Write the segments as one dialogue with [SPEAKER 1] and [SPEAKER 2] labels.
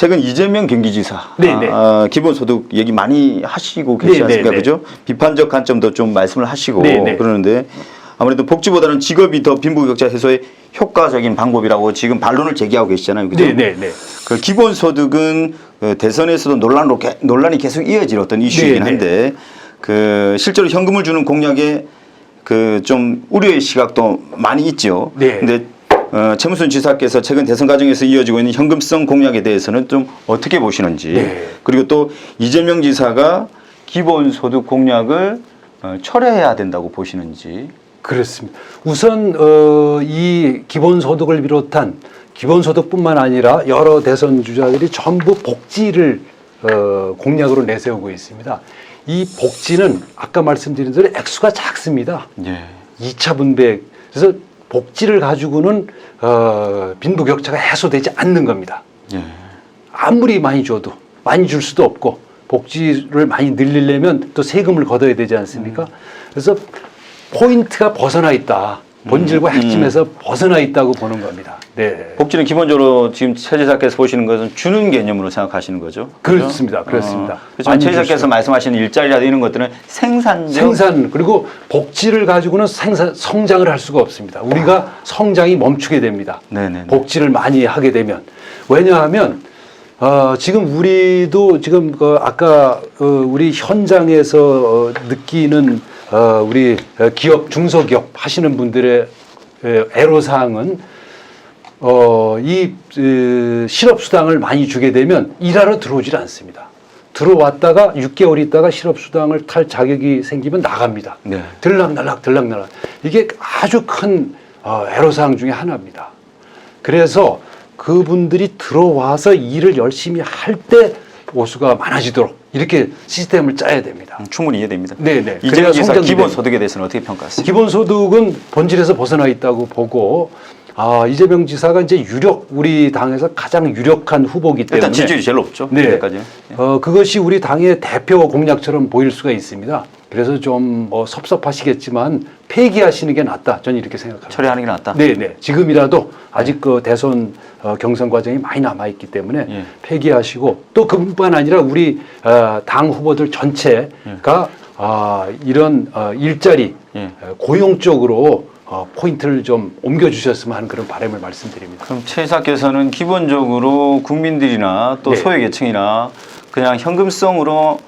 [SPEAKER 1] 최근 이재명 경기지사
[SPEAKER 2] 네네.
[SPEAKER 1] 기본소득 얘기 많이 하시고 계시지 않습니까? 그죠? 비판적 관점도 좀 말씀을 하시고
[SPEAKER 2] 네네.
[SPEAKER 1] 그러는데 아무래도 복지보다는 직업이 더 빈부격차 해소에 효과적인 방법이라고 지금 반론을 제기하고 계시잖아요. 그죠?
[SPEAKER 2] 네네네.
[SPEAKER 1] 그 기본소득은 그 대선에서도 논란이 계속 이어질 어떤 이슈이긴
[SPEAKER 2] 네네.
[SPEAKER 1] 한데 그 실제로 현금을 주는 공약에 그 좀 우려의 시각도 많이 있죠.
[SPEAKER 2] 네.
[SPEAKER 1] 근데 최문순 지사께서 최근 대선 과정에서 이어지고 있는 현금성 공약에 대해서는 좀 어떻게 보시는지
[SPEAKER 2] 네.
[SPEAKER 1] 그리고 또 이재명 지사가 기본소득 공약을 철회해야 된다고 보시는지.
[SPEAKER 2] 그렇습니다. 우선 이 기본소득을 비롯한 기본소득뿐만 아니라 여러 대선 주자들이 전부 복지를 공약으로 내세우고 있습니다. 이 복지는 아까 말씀드린 대로 액수가 작습니다.
[SPEAKER 1] 예.
[SPEAKER 2] 2차 분배. 그래서 복지를 가지고는 빈부격차가 해소되지 않는 겁니다.
[SPEAKER 1] 예.
[SPEAKER 2] 아무리 많이 줘도 많이 줄 수도 없고 복지를 많이 늘리려면 또 세금을 걷어야 되지 않습니까? 그래서 포인트가 벗어나 있다. 본질과 핵심에서 벗어나 있다고 보는 겁니다. 네.
[SPEAKER 1] 복지는 기본적으로 지금 최 지사께서 보시는 것은 주는 개념으로 생각하시는 거죠?
[SPEAKER 2] 그렇습니다. 그렇습니다.
[SPEAKER 1] 그렇지만 최 지사께서 말씀하시는 일자리라든지 이런 것들은
[SPEAKER 2] 생산 그리고 복지를 가지고는 성장을 할 수가 없습니다. 우리가 성장이 멈추게 됩니다.
[SPEAKER 1] 네네.
[SPEAKER 2] 복지를 많이 하게 되면 왜냐하면 지금 우리도 지금 아까 우리 현장에서 느끼는 우리 기업 중소기업 하시는 분들의 애로사항은 이 실업수당을 많이 주게 되면 일하러 들어오질 않습니다. 들어왔다가 6개월 있다가 실업수당을 탈 자격이 생기면 나갑니다.
[SPEAKER 1] 네.
[SPEAKER 2] 들락날락 이게 아주 큰 애로사항 중에 하나입니다. 그래서 그분들이 들어와서 일을 열심히 할 때 보수가 많아지도록 이렇게 시스템을 짜야 됩니다.
[SPEAKER 1] 충분히 이해됩니다.
[SPEAKER 2] 네네.
[SPEAKER 1] 이재명 지사 기본소득에 대해서는 어떻게 평가하세요?
[SPEAKER 2] 기본소득은 본질에서 벗어나 있다고 보고 이재명 지사가 이제 우리 당에서 가장 유력한 후보이기 때문에
[SPEAKER 1] 일단 지지율이 제일 높죠.
[SPEAKER 2] 네.
[SPEAKER 1] 여기까지는.
[SPEAKER 2] 그것이 우리 당의 대표 공약처럼 보일 수가 있습니다. 그래서 좀 섭섭하시겠지만 폐기하시는 게 낫다. 저는 이렇게 생각합니다.
[SPEAKER 1] 처리하는 게 낫다.
[SPEAKER 2] 네네. 지금이라도 아직 그 대선 경선 과정이 많이 남아있기 때문에
[SPEAKER 1] 예.
[SPEAKER 2] 폐기하시고 또 그뿐만 아니라 우리 당 후보들 전체가 이런 일자리
[SPEAKER 1] 예.
[SPEAKER 2] 고용 쪽으로 포인트를 좀 옮겨주셨으면 하는 그런 바람을 말씀드립니다.
[SPEAKER 1] 그럼 최 지사께서는 기본적으로 국민들이나 또
[SPEAKER 2] 네.
[SPEAKER 1] 소외계층이나 그냥 현금성으로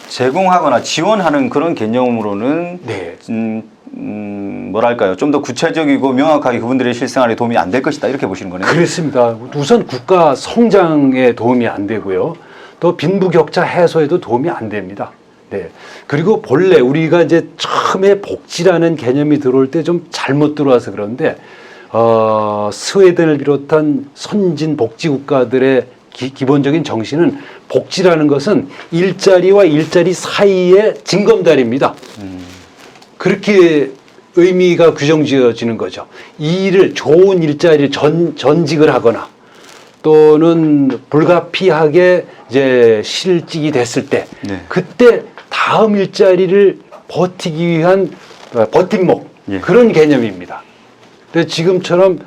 [SPEAKER 1] 제공하거나 지원하는 그런 개념으로는
[SPEAKER 2] 네.
[SPEAKER 1] 뭐랄까요? 좀 더 구체적이고 명확하게 그분들의 실생활에 도움이 안 될 것이다 이렇게 보시는 거네요.
[SPEAKER 2] 그렇습니다. 우선 국가 성장에 도움이 안 되고요. 또 빈부격차 해소에도 도움이 안 됩니다. 네. 그리고 본래 우리가 이제 처음에 복지라는 개념이 들어올 때 좀 잘못 들어와서 그런데 스웨덴을 비롯한 선진 복지 국가들의 기본적인 정신은 복지라는 것은 일자리와 일자리 사이의 징검다리입니다. 그렇게 의미가 규정지어지는 거죠. 이 일을 좋은 일자리를 전직을 하거나 또는 불가피하게 이제 실직이 됐을 때
[SPEAKER 1] 네.
[SPEAKER 2] 그때 다음 일자리를 버티기 위한 버팀목
[SPEAKER 1] 예.
[SPEAKER 2] 그런 개념입니다. 근데 지금처럼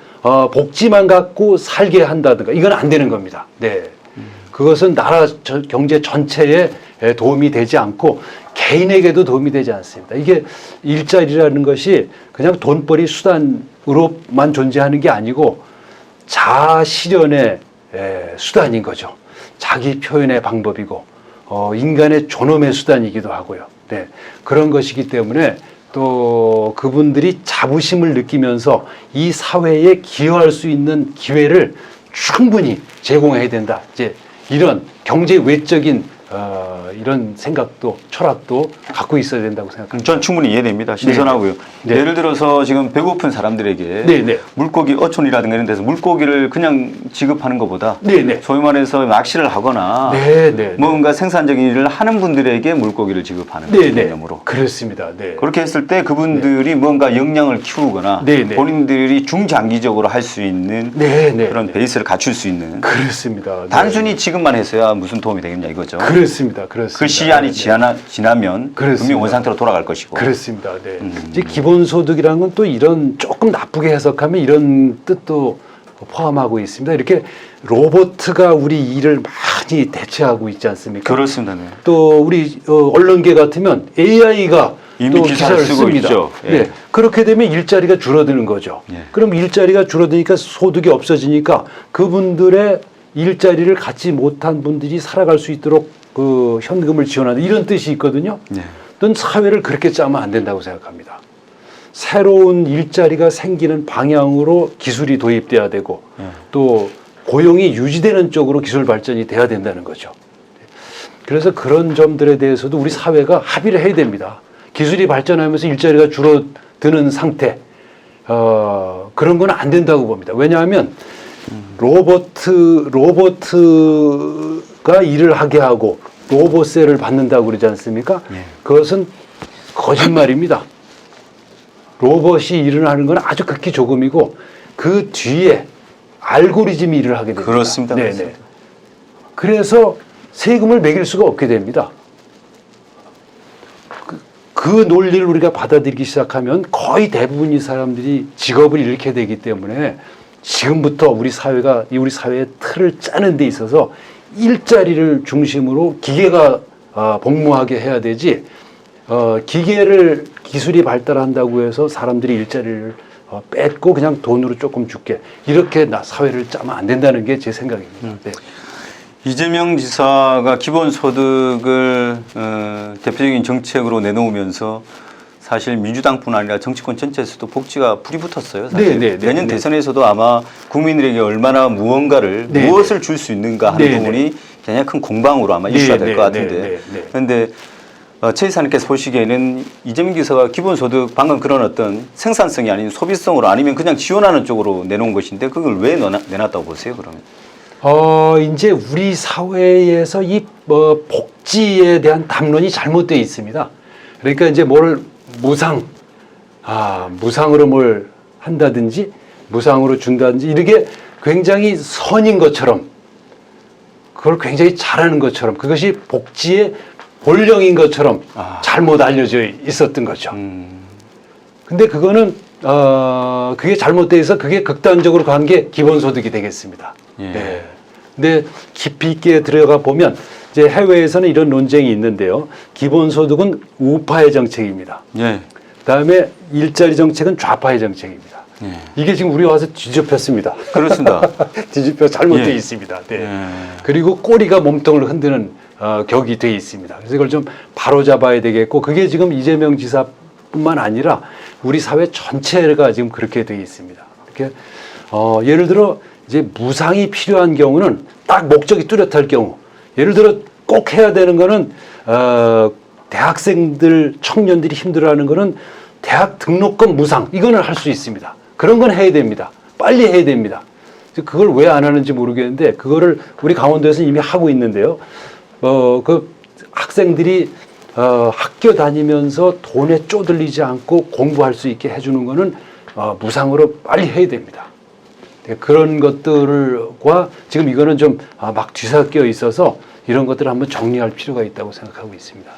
[SPEAKER 2] 복지만 갖고 살게 한다든가 이건 안 되는 겁니다. 네. 그것은 나라 경제 전체에 도움이 되지 않고 개인에게도 도움이 되지 않습니다. 이게 일자리라는 것이 그냥 돈벌이 수단으로만 존재하는 게 아니고 자아 실현의 수단인 거죠. 자기 표현의 방법이고 인간의 존엄의 수단이기도 하고요. 네. 그런 것이기 때문에 또 그분들이 자부심을 느끼면서 이 사회에 기여할 수 있는 기회를 충분히 제공해야 된다. 이제 이런 경제 외적인 이런 생각도 철학도 갖고 있어야 된다고 생각합니다.
[SPEAKER 1] 전 충분히 이해됩니다. 신선하고요.
[SPEAKER 2] 네.
[SPEAKER 1] 예를 들어서 지금 배고픈 사람들에게
[SPEAKER 2] 네.
[SPEAKER 1] 물고기 어촌이라든가 이런 데서 물고기를 그냥 지급하는 것보다
[SPEAKER 2] 네.
[SPEAKER 1] 소위 말해서 낚시를 하거나
[SPEAKER 2] 네.
[SPEAKER 1] 뭔가 생산적인 일을 하는 분들에게 물고기를 지급하는 개념으로
[SPEAKER 2] 그렇습니다. 네.
[SPEAKER 1] 그렇게 했을 때 그분들이 뭔가 역량을 키우거나 본인들이 중장기적으로 할 수 있는 그런 베이스를 갖출 수 있는
[SPEAKER 2] 그렇습니다.
[SPEAKER 1] 단순히 지금만 해서야 무슨 도움이 되겠냐 이거죠.
[SPEAKER 2] 그렇습니다.
[SPEAKER 1] 그 시한이 지나면 분명히 원상태로 돌아갈 것이고.
[SPEAKER 2] 그렇습니다. 네. 이제 기본소득이라는 건 또 이런 조금 나쁘게 해석하면 이런 뜻도 포함하고 있습니다. 이렇게 로봇가 우리 일을 많이 대체하고 있지 않습니까?
[SPEAKER 1] 그렇습니다. 네.
[SPEAKER 2] 또 우리 언론계 같으면 AI가
[SPEAKER 1] 이미
[SPEAKER 2] 또
[SPEAKER 1] 기사를 쓰고
[SPEAKER 2] 씁니다.
[SPEAKER 1] 있죠. 예.
[SPEAKER 2] 네. 그렇게 되면 일자리가 줄어드는 거죠.
[SPEAKER 1] 예.
[SPEAKER 2] 그럼 일자리가 줄어드니까 소득이 없어지니까 그분들의 일자리를 갖지 못한 분들이 살아갈 수 있도록 그 현금을 지원하는 이런 뜻이 있거든요.
[SPEAKER 1] 예.
[SPEAKER 2] 넌 사회를 그렇게 짜면 안 된다고 생각합니다. 새로운 일자리가 생기는 방향으로 기술이 도입돼야 되고 또 고용이 유지되는 쪽으로 기술 발전이 돼야 된다는 거죠. 그래서 그런 점들에 대해서도 우리 사회가 합의를 해야 됩니다. 기술이 발전하면서 일자리가 줄어드는 상태, 그런 건 안 된다고 봅니다. 왜냐하면 로봇가 일을 하게 하고 로봇세를 받는다고 그러지 않습니까? 그것은 거짓말입니다. 로봇이 일을 하는 건 아주 극히 조금이고 그 뒤에 알고리즘이 일을 하게 됩니다.
[SPEAKER 1] 그렇습니다.
[SPEAKER 2] 네네.
[SPEAKER 1] 그렇습니다.
[SPEAKER 2] 그래서 세금을 매길 수가 없게 됩니다. 그 논리를 우리가 받아들이기 시작하면 거의 대부분의 사람들이 직업을 잃게 되기 때문에 지금부터 우리 사회의 틀을 짜는 데 있어서 일자리를 중심으로 기계가 복무하게 해야 되지, 기술이 발달한다고 해서 사람들이 일자리를 뺏고 그냥 돈으로 조금 줄게, 이렇게 사회를 짜면 안 된다는 게 제 생각입니다. 네.
[SPEAKER 1] 이재명 지사가 기본소득을 대표적인 정책으로 내놓으면서 사실 민주당뿐 아니라 정치권 전체에서도 복지가 불이 붙었어요. 사실. 내년 대선에서도 아마 국민들에게 얼마나 무엇을 줄 수 있는가 하는 부분이 굉장히 큰 공방으로 아마 이슈가 될 것 같은데. 그런데 최 이사님께서 보시기에는 이재명 지사가 기본소득 방금 그런 어떤 생산성이 아닌 소비성으로 아니면 그냥 지원하는 쪽으로 내놓은 것인데 그걸 왜 내놨다고 보세요, 그러면?
[SPEAKER 2] 이제 우리 사회에서 이 복지에 대한 담론이 잘못되어 있습니다. 그러니까 이제 무상으로 뭘 한다든지 무상으로 준다든지 이렇게 굉장히 선인 것처럼, 그걸 굉장히 잘하는 것처럼, 그것이 복지의 본령인 것처럼 잘못 알려져 있었던 거죠. 근데 그거는 그게 잘못되어 있어 그게 극단적으로 간 게 기본소득이 되겠습니다. 네. 근데 깊이 있게 들어가 보면 이제 해외에서는 이런 논쟁이 있는데요. 기본소득은 우파의 정책입니다. 그다음에 일자리 정책은 좌파의 정책입니다. 이게 지금 우리 와서 뒤집혔습니다.
[SPEAKER 1] 그렇습니다.
[SPEAKER 2] 뒤집혀 잘못되어 있습니다. 그리고 꼬리가 몸통을 흔드는 격이 되어 있습니다. 그래서 이걸 좀 바로잡아야 되겠고, 그게 지금 이재명 지사뿐만 아니라 우리 사회 전체가 지금 그렇게 되어 있습니다. 이렇게 예를 들어 이제 무상이 필요한 경우는 딱 목적이 뚜렷할 경우, 예를 들어 꼭 해야 되는 거는 대학생들, 청년들이 힘들어하는 거는 대학 등록금 무상, 이거는 할 수 있습니다. 그런 건 해야 됩니다. 빨리 해야 됩니다. 그걸 왜 안 하는지 모르겠는데 그거를 우리 강원도에서 이미 하고 있는데요. 그 학생들이 학교 다니면서 돈에 쪼들리지 않고 공부할 수 있게 해주는 거는 무상으로 빨리 해야 됩니다. 그런 것들과 지금 이거는 좀 막 뒤섞여 있어서 이런 것들을 한번 정리할 필요가 있다고 생각하고 있습니다.